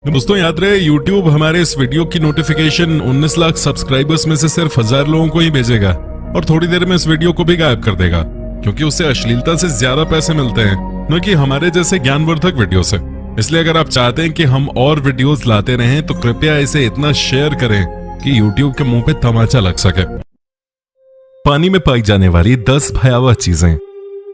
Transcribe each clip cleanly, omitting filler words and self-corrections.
दोस्तों याद रहे YouTube हमारे इस वीडियो की नोटिफिकेशन 19 लाख सब्सक्राइबर्स में से सिर्फ 1000 लोगों को ही भेजेगा और थोड़ी देर में इस वीडियो को भी गायब कर देगा, क्योंकि उससे अश्लीलता से ज्यादा पैसे मिलते हैं न कि हमारे जैसे ज्ञानवर्धक वीडियो से। इसलिए अगर आप चाहते हैं कि हम और वीडियोस लाते रहें तो कृपया इसे इतना शेयर करें कि YouTube के मुंह पे तमाचा लग सके। पानी में पाई जाने वाली 10 भयावह चीजें।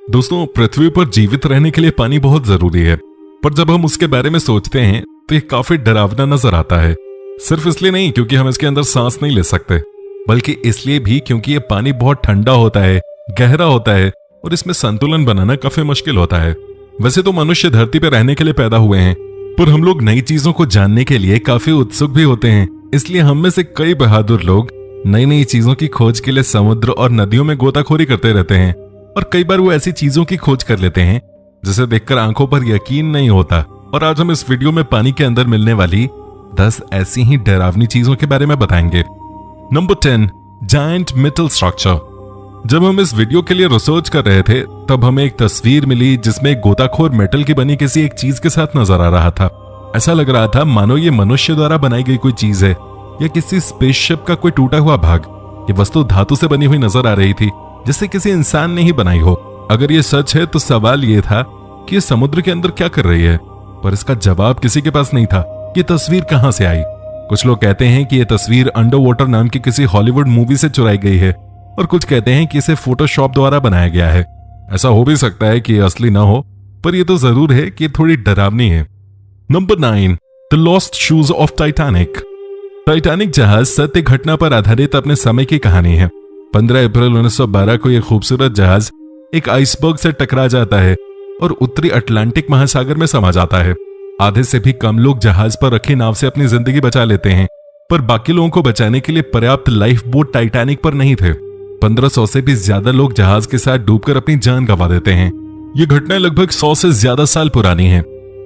दोस्तों, पृथ्वी पर जीवित रहने के लिए पानी बहुत जरूरी है, पर जब हम उसके बारे में सोचते हैं तो ये काफी डरावना नजर आता है। सिर्फ इसलिए नहीं क्योंकि हम इसके अंदर सांस नहीं ले सकते, बल्कि इसलिए भी क्योंकि ये पानी बहुत ठंडा होता है, गहरा होता है और इसमें संतुलन बनाना काफी मुश्किल होता है। वैसे तो मनुष्य धरती पर रहने के लिए पैदा हुए हैं, पर हम लोग नई चीजों को जानने के लिए काफी उत्सुक भी होते हैं। इसलिए हम में से कई बहादुर लोग नई नई चीजों की खोज के लिए समुद्र और नदियों में गोताखोरी करते रहते हैं, और कई बार वो ऐसी चीजों की खोज कर लेते हैं जिसे देखकर आंखों पर यकीन नहीं होता। और आज हम इस वीडियो में पानी के अंदर मिलने वाली 10 ऐसी ही डरावनी चीजों के बारे में बताएंगे। Number 10, giant metal structure. जब हम इस वीडियो के लिए रिसर्च कर रहे थे तब हमें एक तस्वीर मिली जिसमें एक गोताखोर मेटल की बनी किसी एक चीज के साथ नजर आ रहा था। ऐसा लग रहा था मानो ये मनुष्य द्वारा बनाई गई कोई चीज है या किसी स्पेसशिप का कोई टूटा हुआ भाग। ये वस्तु धातु से बनी हुई नजर आ रही थी, जिसे किसी इंसान ने ही बनाई हो। अगर ये सच है तो सवाल ये था कि ये समुद्र के अंदर क्या कर रही है, पर इसका जवाब किसी के पास नहीं था। ये तस्वीर कहां से आई? कुछ लोग कहते हैं कि ये तस्वीर अंडर वाटर नाम की किसी हॉलीवुड मूवी से चुराई गई है, और कुछ कहते हैं कि इसे फोटोशॉप द्वारा बनाया गया है। ऐसा हो भी सकता है कि ये असली ना हो, पर यह तो जरूर है कि थोड़ी डरावनी है। Number 9, the lost shoes of Titanic. Titanic जहाज सत्य घटना पर आधारित अपने समय की कहानी है। 15 अप्रैल 1912 को यह खूबसूरत जहाज एक आइसबर्ग से टकरा जाता है और उत्तरी अटलांटिक महासागर में समा जाता है। आधे से भी कम लोग जहाज पर रखी नाव से अपनी जिंदगी बचा लेते हैं, पर बाकी लोगों को बचाने के लिए पर्याप्त लाइफ बोट टाइटैनिक पर नहीं थे। 1500 से भी ज्यादा लोग जहाज के साथ डूबकर अपनी जान गंवा देते हैं। ये घटना लगभग 100 से ज्यादा साल पुरानी है,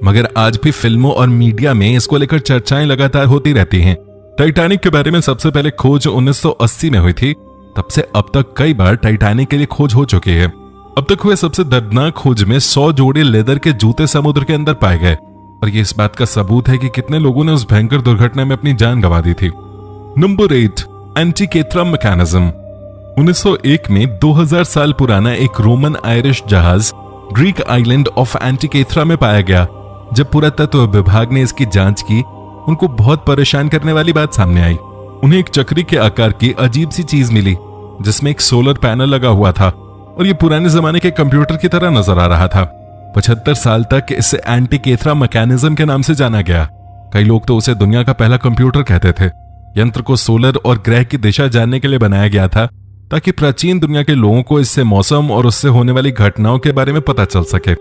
मगर आज भी फिल्मों और मीडिया में इसको लेकर चर्चाएं लगातार होती रहती हैं। टाइटैनिक के बारे में सबसे पहले खोज 1980 में हुई थी। तब से अब तक कई बार टाइटैनिक के लिए खोज हो चुकी है। अब तक हुए सबसे दर्दनाक खोज में 100 जोड़े लेदर के जूते समुद्र के अंदर पाए गए, और ये इस बात का सबूत है कि कितने लोगों ने उस भयंकर दुर्घटना में अपनी जान गंवा दी थी। Number 8, एंटीकेथ्रा mechanism. 1901 में 2000 साल पुराना एक रोमन आयरिश जहाज ग्रीक आइलैंड ऑफ एंटीकेथ्रा में पाया गया। जब पुरातत्व विभाग ने इसकी जांच की, उनको बहुत परेशान करने वाली बात सामने आई। उन्हें एक चक्री के आकार की अजीब सी चीज मिली जिसमें एक सोलर पैनल लगा हुआ था, और ये पुराने जमाने के कंप्यूटर की तरह नजर आ रहा था। 75 साल तक इसे एंटीकेथ्रा मैकेनिज्म के नाम से जाना गया। कई लोग तो उसे दुनिया का पहला कंप्यूटर कहते थे। यंत्र को सोलर और ग्रह की दिशा जानने के लिए बनाया गया था, ताकि प्राचीन दुनिया के लोगों को इससे मौसम और उससे होने वाली घटनाओं के बारे में पता चल सके।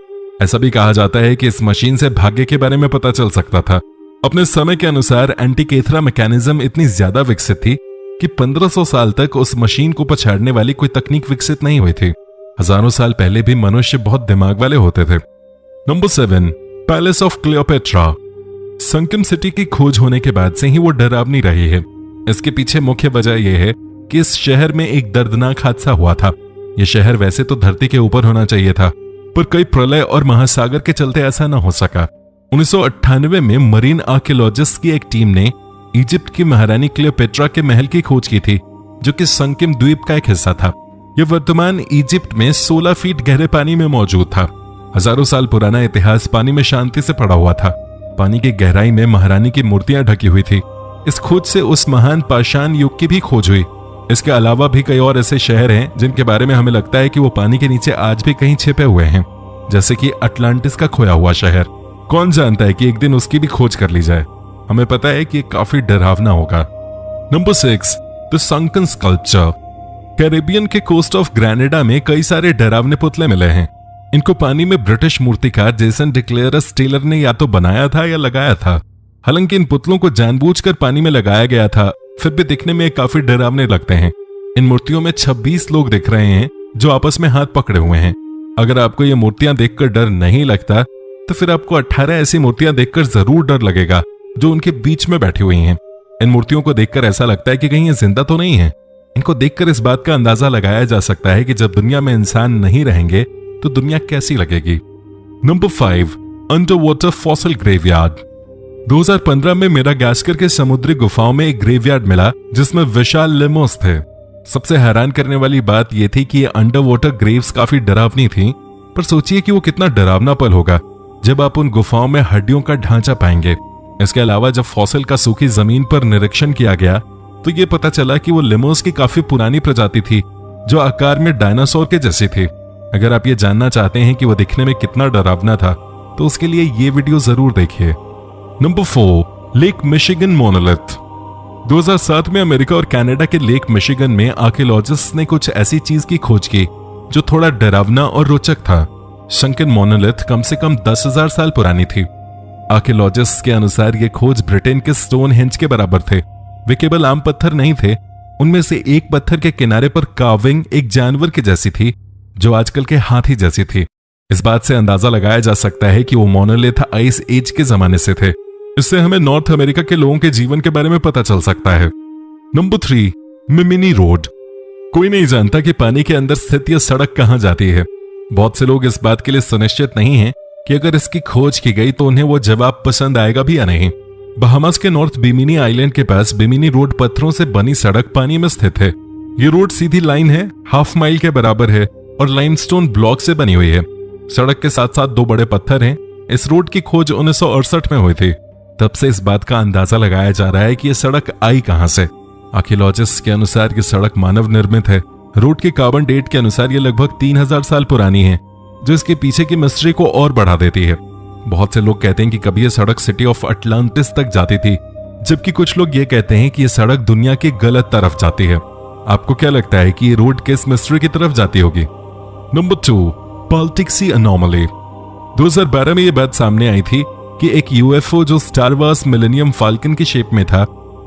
ऐसा भी कहा जाता है कि इस मशीन से भाग्य के बारे में पता चल सकता था। अपने समय के अनुसार एंटीकेथ्रा मैकेनिज्म इतनी ज्यादा विकसित थी कि 1500 साल तक उस मशीन को पछाड़ने वाली कोई तकनीक विकसित नहीं हुई थी। हजारों साल पहले भी मनुष्य बहुत दिमाग वाले होते थे। Number 7, palace of Cleopatra. Sunken city की खोज होने के बाद से ही वो डरावनी रही है। इसके पीछे मुख्य वजह यह है कि इस शहर में एक दर्दनाक हादसा हुआ था। यह शहर वैसे तो धरती के ऊपर होना चाहिए था, पर कई प्रलय और महासागर के चलते ऐसा न हो सका। 1998 में मरीन आर्कियोलॉजिस्ट की एक टीम ने इजिप्ट की महारानी क्लियोपेट्रा के महल की खोज की थी, जो कि संकिम द्वीप का एक हिस्सा था। यह वर्तमान इजिप्ट में 16 फीट गहरे पानी में मौजूद था। हजारों साल पुराना इतिहास पानी में शांति से पड़ा हुआ था। पानी की गहराई में महारानी की मूर्तियां ढकी हुई थी। इस खोज से उस महान पाषाण युग की भी खोज हुई। इसके अलावा भी कई और ऐसे शहर हैं जिनके बारे में हमें लगता है कि वो पानी के नीचे आज भी कहीं छिपे हुए हैं, जैसे कि अटलांटिस का खोया हुआ शहर। कौन जानता है कि एक दिन उसकी भी खोज कर ली जाए। हमें पता है कि काफी डरावना होगा। Number 6, the sunken sculpture. Caribbean के कोस्ट ऑफ ग्रेनेडा में कई सारे डरावने पुतले मिले हैं। इनको पानी में ब्रिटिश मूर्तिकार जेसन डिक्लेयरस टेलर ने या तो बनाया था या लगाया था। हालांकि इन पुतलों को जानबूझकर पानी में लगाया गया था, फिर भी दिखने में काफी डरावने लगते हैं। इन मूर्तियों में 26 लोग दिख रहे हैं जो आपस में हाथ पकड़े हुए हैं। अगर आपको ये मूर्तियां देखकर डर नहीं लगता, तो फिर आपको 18 ऐसी मूर्तियां देखकर जरूर डर लगेगा जो उनके बीच में बैठी हुई हैं। इन मूर्तियों को देखकर ऐसा लगता है कि कहीं ये जिंदा तो नहीं है। इनको देखकर इस बात का अंदाजा लगाया जा सकता है कि जब दुनिया में इंसान नहीं रहेंगे तो दुनिया कैसी लगेगी। Number 5, under water fossil graveyard. 2015 में मेडागास्कर के समुद्री गुफाओं में एक ग्रेवयार्ड मिला जिसमें विशाल लेमोस थे। सबसे हैरान करने वाली बात यह थी कि ये अंडर वाटर ग्रेव्स काफी डरावनी थी, पर सोचिए कि वो कितना डरावना पल होगा जब आप उन गुफाओं में हड्डियों का ढांचा पाएंगे। इसके अलावा जब फॉसिल का सूखी जमीन पर निरीक्षण किया गया तो ये पता चला कि वो लेमोस की काफी पुरानी प्रजाति थी जो आकार में डायनासोर के जैसी थी। अगर आप ये जानना चाहते हैं कि वो दिखने में कितना डरावना था तो उसके लिए ये वीडियो जरूर देखिए। Number 4, lake Michigan monolith. 2007 में अमेरिका और कनाडा के लेक मिशिगन में आर्कियोलॉजिस्ट ने कुछ ऐसी चीज की खोज की जो थोड़ा डरावना और रोचक था। शंकन मोनोलिथ कम से कम 10,000 साल पुरानी थी। आर्कियोलॉजिस्ट के अनुसार ये खोज ब्रिटेन के स्टोनहेंज के बराबर थे। वे केवल आम पत्थर नहीं थे, उनमें से एक पत्थर के किनारे पर कार्विंग एक जानवर के जैसी थी जो आजकल के हाथी जैसी थी। इस बात से अंदाजा लगाया जा सकता है कि वो मोनोलिथ आइस एज के जमाने से थे। इससे हमें नॉर्थ अमेरिका के लोगों के जीवन के बारे में पता चल सकता है। नंबर 3, मिमिनी रोड। कोई नहीं जानता कि पानी के अंदर स्थित यह सड़क कहां जाती है। बहुत से लोग इस बात के लिए सुनिश्चित नहीं हैं कि अगर इसकी खोज की गई तो उन्हें वो जवाब पसंद आएगा भी या नहीं। बहामास के नॉर्थ बिमिनी आइलैंड के पास बिमिनी रोड पत्थरों से बनी सड़क पानी में स्थित है। ये रोड सीधी लाइन है, हाफ माइल के बराबर है और लाइमस्टोन ब्लॉक से बनी हुई है। सड़क के साथ साथ 2 बड़े पत्थर हैं। इस रोड की खोज 1968 में हुई थी। तब से इस बात का अंदाजा लगाया जा रहा है कि यह सड़क आई कहां से। आर्कियोलॉजिस्ट के अनुसार यह सड़क मानव निर्मित है। रोड के कार्बन डेट के अनुसार यह लगभग 3000 साल पुरानी है, जो इसके पीछे की मिस्ट्री को और बढ़ा देती है। बहुत से लोग कहते हैं कि कभी यह सड़क सिटी ऑफ अटलांटिस तक जाती थी, जबकि कुछ लोग ये कहते हैं कि यह सड़क दुनिया की गलत तरफ जाती है। आपको क्या लगता है कि ये रोड किस मिस्ट्री की तरफ जाती होगी? नंबर 2, बाल्टिक सी अनोमली। 2012 में यह बात सामने आई थी कि एक यूएफओ जो स्टार वार्स मिलेनियम फाल्कन की शेप में था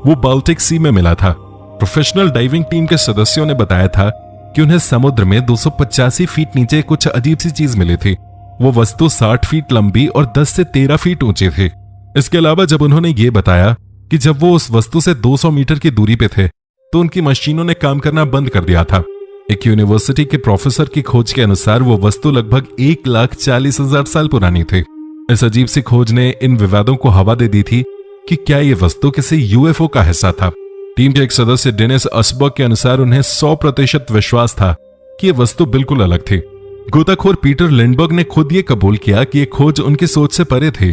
वो बाल्टिक सी में मिला था। प्रोफेशनल डाइविंग टीम के सदस्यों ने बताया था कि उन्हें समुद्र में 285 फीट नीचे कुछ अजीब सी चीज मिली थी। वो वस्तु 60 फीट लंबी और 10 से 13 फीट ऊंची थी। इसके अलावा जब उन्होंने ये बताया कि जब वो उस वस्तु से 200 मीटर की दूरी पे थे तो उनकी मशीनों ने काम करना बंद कर दिया था। एक यूनिवर्सिटी के प्रोफेसर की खोज के अनुसार वो वस्तु लगभग 1,40,000 साल पुरानी थी। इस अजीब सी खोज ने इन विवादों को हवा दे दी थी कि क्या ये वस्तु किसी यूएफओ का हिस्सा था। टीम के एक सदस्य डेनिस अस्बर्ग के अनुसार उन्हें 100% विश्वास था कि यह वस्तु बिल्कुल अलग थी। गोताखोर पीटर लिंडबर्ग ने खुद ये कबूल किया कि यह खोज उनकी सोच से परे थी।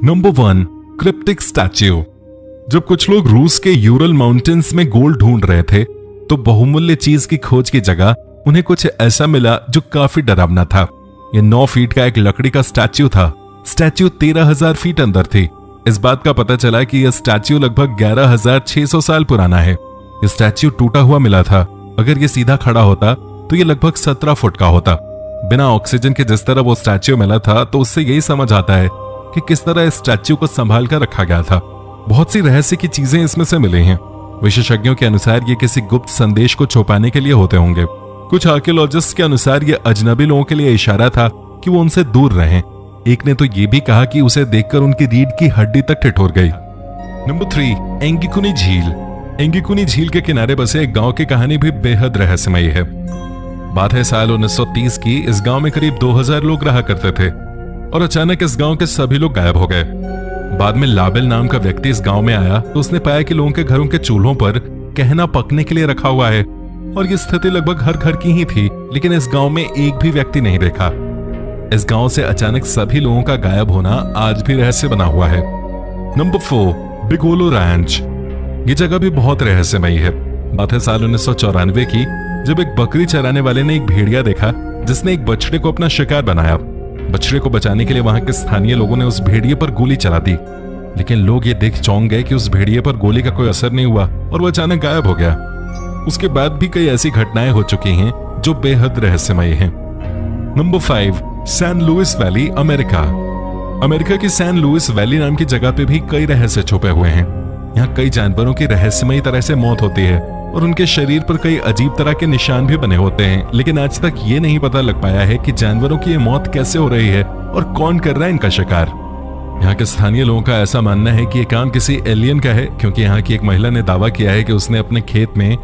Number 1, cryptic statue. जब कुछ लोग रूस के यूरल माउंटेन्स में गोल्ड ढूंढ रहे थे तो बहुमूल्य चीज की खोज की जगह उन्हें कुछ ऐसा मिला जो काफी डरावना था। यह 9 फीट का एक लकड़ी का स्टैच्यू था। स्टैच्यू 13,000 फीट अंदर थी। इस बात का पता चला कि यह स्टैच्यू लगभग 11,600 साल पुराना है। यह स्टैच्यू टूटा हुआ मिला था। अगर यह सीधा खड़ा होता तो यह लगभग 17 फुट का होता। बिना ऑक्सीजन के जिस तरह वो स्टैच्यू मिला था तो उससे यही समझ आता है कि किस तरह इस स्टैच्यू को संभाल कर रखा गया था। बहुत सी रहस्य की चीजें इसमें से मिली हैं। विशेषज्ञों के अनुसार ये किसी गुप्त संदेश को छुपाने के लिए होते होंगे। कुछ आर्कियोलॉजिस्ट के अनुसार ये अजनबी लोगों के लिए इशारा था कि वो उनसे दूर रहें। एक ने तो ये भी कहा कि उसे देखकर उनकी रीढ़ की हड्डी तक ठिठुर गई। नंबर 3, एंगिकुनी झील। एंगिकुनी झील के किनारे बसे एक गांव की कहानी भी बेहद रहस्यमयी है। बात है साल 1930 की। इस गांव में करीब 2000 लोग रहा करते थे और अचानक इस गांव के सभी लोग गायब हो गए। बाद में लाबेल नाम का व्यक्ति इस गांव में आया तो उसने पाया कि लोगों के घरों के चूल्हों पर कहना पकने के लिए रखा हुआ है और ये स्थिति लगभग हर घर की ही थी, लेकिन इस गांव में एक भी व्यक्ति नहीं देखा। इस गांव से अचानक सभी लोगों का गायब होना आज भी रहस्य बना हुआ है। नंबर 4, बिगोलो रैंच। ये जगह भी बहुत रहस्यमयी है। बात है साल 1994 की, जब एक बकरी चराने वाले ने एक भेड़िया देखा जिसने एक बछड़े को अपना शिकार बनाया। बछड़े को बचाने के लिए वहां के स्थानीय लोगों ने उस भेड़िए पर गोली चला दी, लेकिन लोग ये देख चौंक गए कि उस भेड़िए पर गोली का कोई असर नहीं हुआ और वो अचानक गायब हो गया। उसके बाद भी कई ऐसी घटनाएं हो चुकी हैं जो बेहद रहस्यमयी हैं। Number 5, San Luis Valley, America. America की सैन लुइस वैली नाम की जगह पे भी कई रहस्य छुपे हुए हैं। यहाँ कई जानवरों की रहस्यमयी तरह से मौत होती है और उनके शरीर पर कई अजीब तरह के निशान भी बने होते हैं, लेकिन आज तक ये नहीं पता लग पाया है कि जानवरों की ये मौत कैसे हो रही है और कौन कर रहा है इनका शिकार। यहाँ के स्थानीय लोगों का ऐसा मानना है कि ये काम किसी एलियन का है, क्योंकि यहाँ की एक महिला ने दावा किया है कि उसने अपने खेत में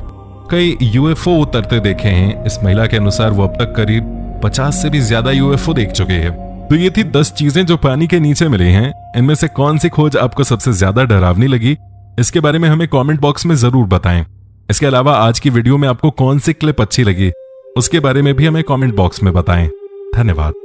कई यूएफओ उतरते देखे हैं। इस महिला के अनुसार वो अब तक करीब 50 से भी ज्यादा यूएफओ देख चुकी है। तो ये थी 10 चीजें जो पानी के नीचे मिली हैं। इनमें से कौन सी खोज आपको सबसे ज्यादा डरावनी लगी, इसके बारे में हमें कमेंट बॉक्स में जरूर बताएं। इसके अलावा आज की वीडियो में आपको कौन सी क्लिप अच्छी लगी, उसके बारे में भी हमें कमेंट बॉक्स में बताएं। धन्यवाद।